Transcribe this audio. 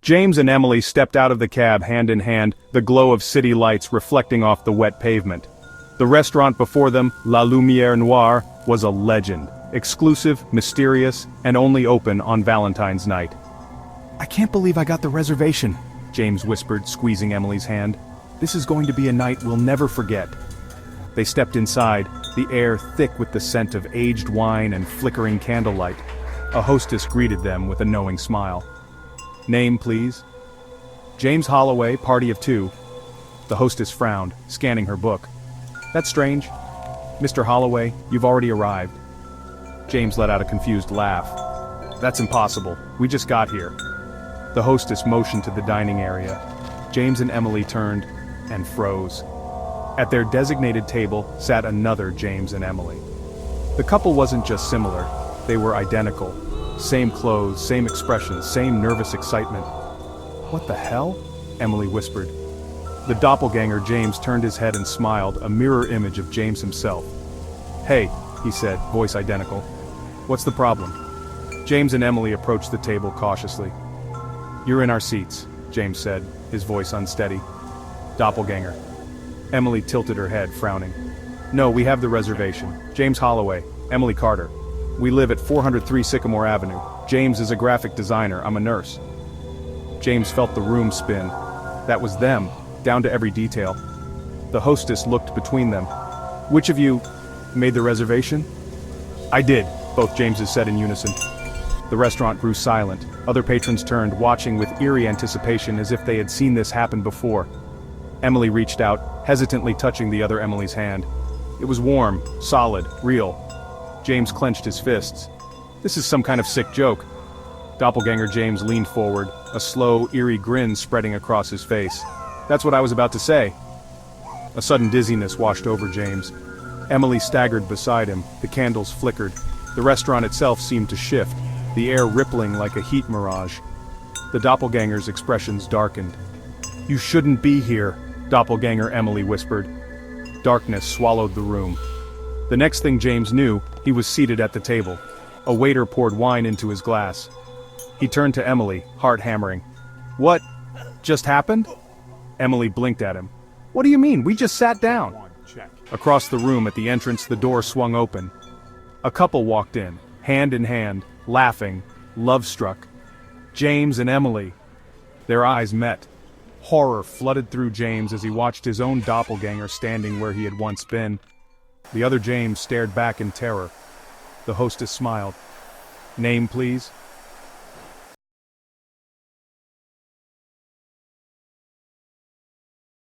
James and Emily stepped out of the cab hand in hand, the glow of city lights reflecting off the wet pavement. The restaurant before them, La Lumière Noire, was a legend. Exclusive, mysterious, and only open on Valentine's night. "I can't believe I got the reservation," James whispered, squeezing Emily's hand. "This is going to be a night we'll never forget." They stepped inside, the air thick with the scent of aged wine and flickering candlelight. A hostess greeted them with a knowing smile. "Name, please?" "James Holloway, party of 2. The hostess frowned, scanning her book. "That's strange. Mr. Holloway, you've already arrived." James let out a confused laugh. "That's impossible. We just got here." The hostess motioned to the dining area. James and Emily turned and froze. At their designated table sat another James and Emily. The couple wasn't just similar, they were identical. Same clothes, same expressions, same nervous excitement. "What the hell?" Emily whispered. The doppelganger James turned his head and smiled, a mirror image of James himself. "Hey," he said, voice identical. "What's the problem?" James and Emily approached the table cautiously. "You're in our seats," James said, his voice unsteady. "Doppelganger." Emily tilted her head, frowning. "No, we have the reservation. James Holloway, Emily Carter. We live at 403 Sycamore Avenue. James is a graphic designer, I'm a nurse." James felt the room spin. That was them, down to every detail. The hostess looked between them. "Which of you made the reservation?" "I did," both Jameses said in unison. The restaurant grew silent. Other patrons turned, watching with eerie anticipation as if they had seen this happen before. Emily reached out, hesitantly touching the other Emily's hand. It was warm, solid, real. James clenched his fists. "This is some kind of sick joke." Doppelganger James leaned forward, a slow, eerie grin spreading across his face. "That's what I was about to say." A sudden dizziness washed over James. Emily staggered beside him, the candles flickered. The restaurant itself seemed to shift, the air rippling like a heat mirage. The doppelganger's expressions darkened. "You shouldn't be here," Doppelganger Emily whispered. Darkness swallowed the room. The next thing James knew, he was seated at the table. A waiter poured wine into his glass. He turned to Emily, heart hammering. "What just happened?" Emily blinked at him. "What do you mean? We just sat down." Across the room at the entrance, the door swung open. A couple walked in, hand in hand, laughing, love-struck. James and Emily. Their eyes met. Horror flooded through James as he watched his own doppelganger standing where he had once been. The other James stared back in terror. The hostess smiled. "Name, please?"